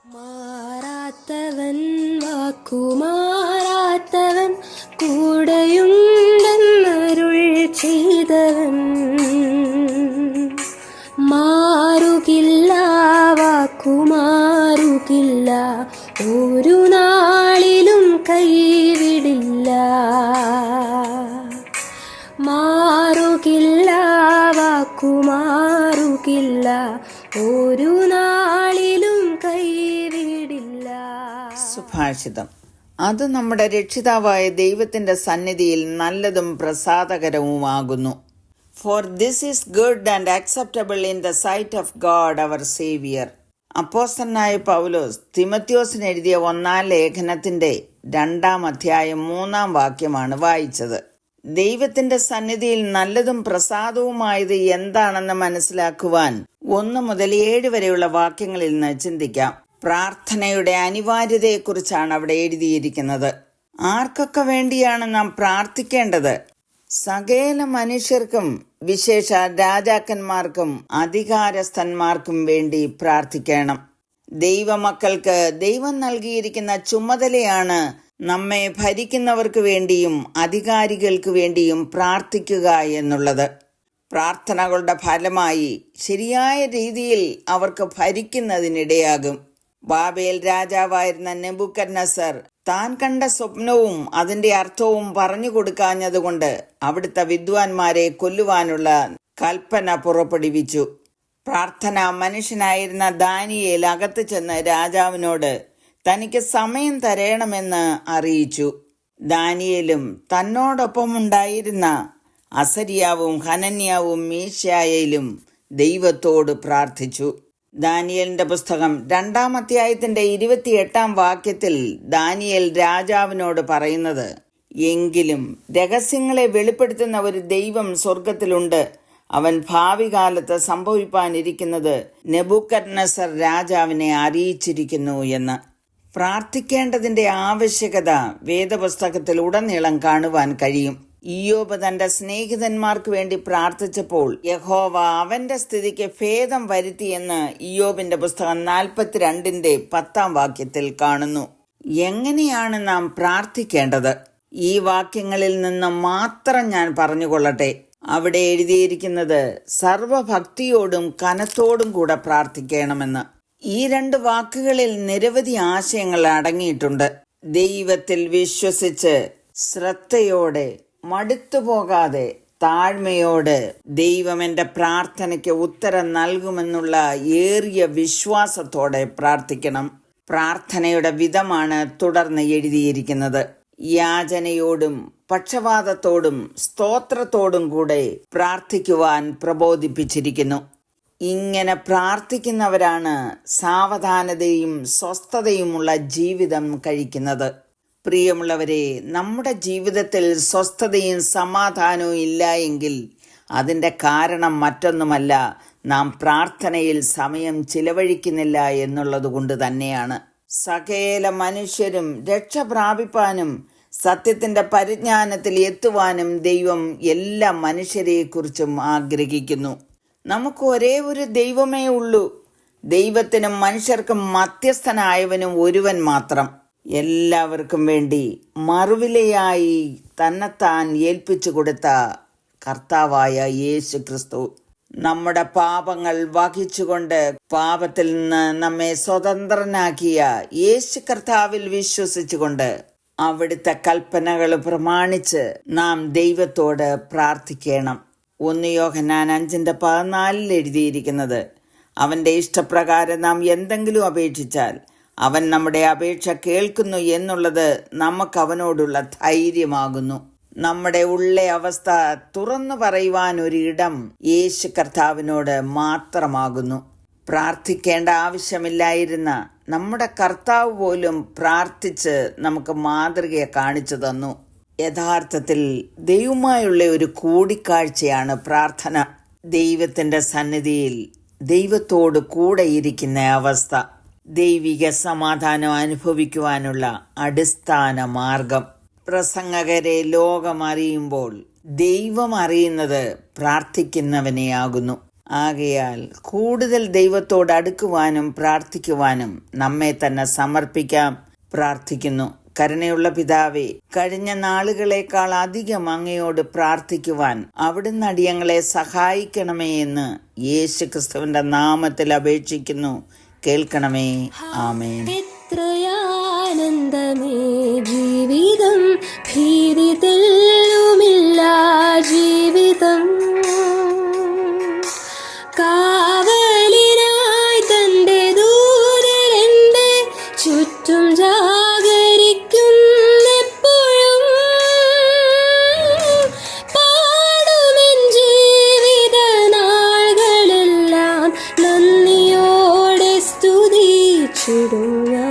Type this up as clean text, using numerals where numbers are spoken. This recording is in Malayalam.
മാറാത്തവൻ വാക്കുമാറാത്തവൻ കൂടെയുണ്ടെന്നരുൾ ചെയ്തവൻ മാറുകില്ല, വാക്കുമാറുകില്ല, ഒരു നാളിലും കൈവിടില്ല. മാറുകില്ല, വാക്കുമാറുകില്ല, ഒരു നാളിലും കൈവിടില്ല. സുഭാഷിതം. അത് നമ്മുടെ രക്ഷിതാവായ ദൈവത്തിന്റെ സന്നിധിയിൽ നല്ലതും പ്രസാദകരവുമാകുന്നു. For this is good and acceptable in the sight of God our saviour. അപ്പോസ്തലനായ പൗലോസ് തിമോഥെയോസിന് എഴുതിയ 1-ാം ലേഖനത്തിന്റെ 2-ാം അധ്യായം 3-ാം വാക്യമാണ് വായിച്ചത്. ദൈവത്തിന്റെ സന്നിധിയിൽ നല്ലതും പ്രസാദവുമായത് എന്താണെന്ന് മനസ്സിലാക്കുവാൻ 1 മുതൽ 7 വരെയുള്ള വാക്യങ്ങളിൽ നിന്ന് ചിന്തിക്കാം. പ്രാർത്ഥനയുടെ അനിവാര്യതയെക്കുറിച്ചാണ് അവിടെ എഴുതിയിരിക്കുന്നത്. ആർക്കൊക്കെ വേണ്ടിയാണ് നാം പ്രാർത്ഥിക്കേണ്ടത്? സകല മനുഷ്യർക്കും, വിശേഷ രാജാക്കന്മാർക്കും അധികാരസ്ഥന്മാർക്കും വേണ്ടി പ്രാർത്ഥിക്കണം. ദൈവമക്കൾക്ക് ദൈവം നൽകിയിരിക്കുന്ന ചുമതലയാണ് നമ്മെ ഭരിക്കുന്നവർക്ക് വേണ്ടിയും അധികാരികൾക്ക് വേണ്ടിയും പ്രാർത്ഥിക്കുക എന്നുള്ളത്. പ്രാർത്ഥനകളുടെ ഫലമായി ശരിയായ രീതിയിൽ അവർക്ക് ഭരിക്കുന്നതിനിടയാകും. ബാബേൽ രാജാവായിരുന്ന നെബൂഖദ്നേസർ താൻ കണ്ട സ്വപ്നവും അതിന്റെ അർത്ഥവും പറഞ്ഞു കൊടുക്കാഞ്ഞതുകൊണ്ട് അവിടുത്തെ വിദ്വാൻമാരെ കൊല്ലുവാനുള്ള കൽപ്പന പുറപ്പെടുവിച്ചു. പ്രാർത്ഥന മനുഷ്യനായിരുന്ന ദാനിയേൽ അകത്ത് ചെന്ന് രാജാവിനോട് തനിക്ക് സമയം തരണമെന്ന് അറിയിച്ചു. ദാനിയേലും തന്നോടൊപ്പമുണ്ടായിരുന്ന അസരിയാവും ഹനന്യാവും മീശായേലും ദൈവത്തോട് പ്രാർത്ഥിച്ചു. ദാനിയേലിന്റെ പുസ്തകം 2-ാം അധ്യായത്തിന്റെ 28-ാം വാക്യത്തിൽ ദാനിയേൽ രാജാവിനോട് പറയുന്നത്, എങ്കിലും രഹസ്യങ്ങളെ വെളിപ്പെടുത്തുന്ന ഒരു ദൈവം സ്വർഗത്തിലുണ്ട്. അവൻ ഭാവി കാലത്ത് സംഭവിപ്പാനിരിക്കുന്നത് നെബൂഖദ്നേസർ രാജാവിനെ അറിയിച്ചിരിക്കുന്നു എന്ന്. പ്രാർത്ഥിക്കേണ്ടതിന്റെ ആവശ്യകത വേദപുസ്തകത്തിൽ ഉടനീളം കാണുവാൻ കഴിയും. ഇയ്യോബ് തന്റെ സ്നേഹിതന്മാർക്ക് വേണ്ടി പ്രാർത്ഥിച്ചപ്പോൾ യഹോവ അവന്റെ സ്ഥിതിക്ക് ഭേദം വരുത്തിയെന്ന് ഇയ്യോബിന്റെ പുസ്തകം 42-ന്റെ 10-ാം വാക്യത്തിൽ കാണുന്നു. എങ്ങനെയാണ് നാം പ്രാർത്ഥിക്കേണ്ടത്? ഈ വാക്യങ്ങളിൽ നിന്ന് മാത്രം ഞാൻ പറഞ്ഞുകൊള്ളട്ടെ. അവിടെ എഴുതിയിരിക്കുന്നത് സർവഭക്തിയോടും കനത്തോടും കൂടെ പ്രാർത്ഥിക്കണമെന്ന്. ഈ 2 വാക്കുകളിൽ നിരവധി ആശയങ്ങൾ അടങ്ങിയിട്ടുണ്ട്. ദൈവത്തിൽ വിശ്വസിച്ച് ശ്രദ്ധയോടെ, മടുത്തുപോകാതെ, താഴ്മയോട് ദൈവം എൻ്റെ പ്രാർത്ഥനയ്ക്ക് ഉത്തരം നൽകുമെന്നുള്ള ഏറിയ വിശ്വാസത്തോടെ പ്രാർത്ഥിക്കണം. പ്രാർത്ഥനയുടെ വിധമാണ് തുടർന്ന് എഴുതിയിരിക്കുന്നത്. യാചനയോടും പക്ഷപാതത്തോടും സ്തോത്രത്തോടും കൂടെ പ്രാർത്ഥിക്കുവാൻ പ്രബോധിപ്പിച്ചിരിക്കുന്നു. ഇങ്ങനെ പ്രാർത്ഥിക്കുന്നവരാണ് സാവധാനതയും സ്വസ്ഥതയുമുള്ള ജീവിതം കഴിക്കുന്നത്. പ്രിയമുള്ളവരെ, നമ്മുടെ ജീവിതത്തിൽ സ്വസ്ഥതയും സമാധാനവും ഇല്ല എങ്കിൽ അതിൻ്റെ കാരണം മറ്റൊന്നുമല്ല, നാം പ്രാർത്ഥനയിൽ സമയം ചിലവഴിക്കുന്നില്ല എന്നുള്ളത് കൊണ്ട് തന്നെയാണ്. സകല മനുഷ്യരും രക്ഷ പ്രാപിപ്പാനും സത്യത്തിൻ്റെ പരിജ്ഞാനത്തിൽ എത്തുവാനും ദൈവം എല്ലാ മനുഷ്യരെക്കുറിച്ചും ആഗ്രഹിക്കുന്നു. നമുക്ക് ഒരേ ഒരു ദൈവമേ ഉള്ളൂ. ദൈവത്തിനും മനുഷ്യർക്കും മധ്യസ്ഥനായവനും ഒരുവൻ മാത്രം. എല്ലാവർക്കും വേണ്ടി മറുവിലയായി തന്നെത്താൻ ഏൽപ്പിച്ചു കൊടുത്ത കർത്താവായ യേശു ക്രിസ്തു നമ്മുടെ പാപങ്ങൾ വഹിച്ചുകൊണ്ട് പാപത്തിൽ നിന്ന് നമ്മെ സ്വതന്ത്രനാക്കിയ യേശു കർത്താവിൽ വിശ്വസിച്ചുകൊണ്ട് അവിടുത്തെ കൽപ്പനകൾ പ്രമാണിച്ച് നാം ദൈവത്തോട് പ്രാർത്ഥിക്കണം. 1 യോഹന്നാൻ 5:14 എഴുതിയിരിക്കുന്നത്, അവന്റെ ഇഷ്ടപ്രകാരം നാം എന്തെങ്കിലും അപേക്ഷിച്ചാൽ അവൻ നമ്മുടെ അപേക്ഷ കേൾക്കുന്നു എന്നുള്ളത് നമുക്ക് അവനോടുള്ള ധൈര്യമാകുന്നു. നമ്മുടെ ഉള്ള അവസ്ഥ തുറന്നു പറയുവാൻ ഒരിടം യേശു കർത്താവിനോട് മാത്രമാകുന്നു. പ്രാർത്ഥിക്കേണ്ട ആവശ്യമില്ലായിരുന്ന നമ്മുടെ കർത്താവ് പോലും പ്രാർത്ഥിച്ച് നമുക്ക് മാതൃകയെ കാണിച്ചു തന്നു. യഥാർത്ഥത്തിൽ ദൈവവുമായുള്ള ഒരു കൂടിക്കാഴ്ചയാണ് പ്രാർത്ഥന. ദൈവത്തിൻ്റെ സന്നിധിയിൽ ദൈവത്തോട് കൂടെ ഇരിക്കുന്ന അവസ്ഥ ദൈവിക സമാധാനം അനുഭവിക്കുവാനുള്ള അടിസ്ഥാന മാർഗം. പ്രസംഗകരെ ലോകം അറിയുമ്പോൾ ദൈവം അറിയുന്നത് പ്രാർത്ഥിക്കുന്നവനെയാകുന്നു. ആകയാൽ കൂടുതൽ ദൈവത്തോട് അടുക്കുവാനും പ്രാർത്ഥിക്കുവാനും നമ്മെ തന്നെ സമർപ്പിക്കാം. പ്രാർത്ഥിക്കുന്നു. കരുണയുള്ള പിതാവേ, കഴിഞ്ഞ നാളുകളേക്കാൾ അധികം അങ്ങയോട് പ്രാർത്ഥിക്കുവാൻ അവിടുന്ന് അടിയങ്ങളെ സഹായിക്കണമേ എന്ന് യേശുക്രിസ്തുവിന്റെ നാമത്തിൽ അപേക്ഷിക്കുന്നു. കേൾക്കണമേ. ആമേൻ. എത്രയാനന്ദമേ ജീവിതം, ഭീതി തെല്ലുമില്ല ജീവിതം. കാവലിനായി തന്റെ ദൂതരെന്റെ ചുറ്റും ജാഗരിക്കുന്നെപ്പോഴും. പാടുമെൻ ജീവിത നാളുകളെല്ലാം നന്ദിയോടെ സ്തുതിച്ചിടുക.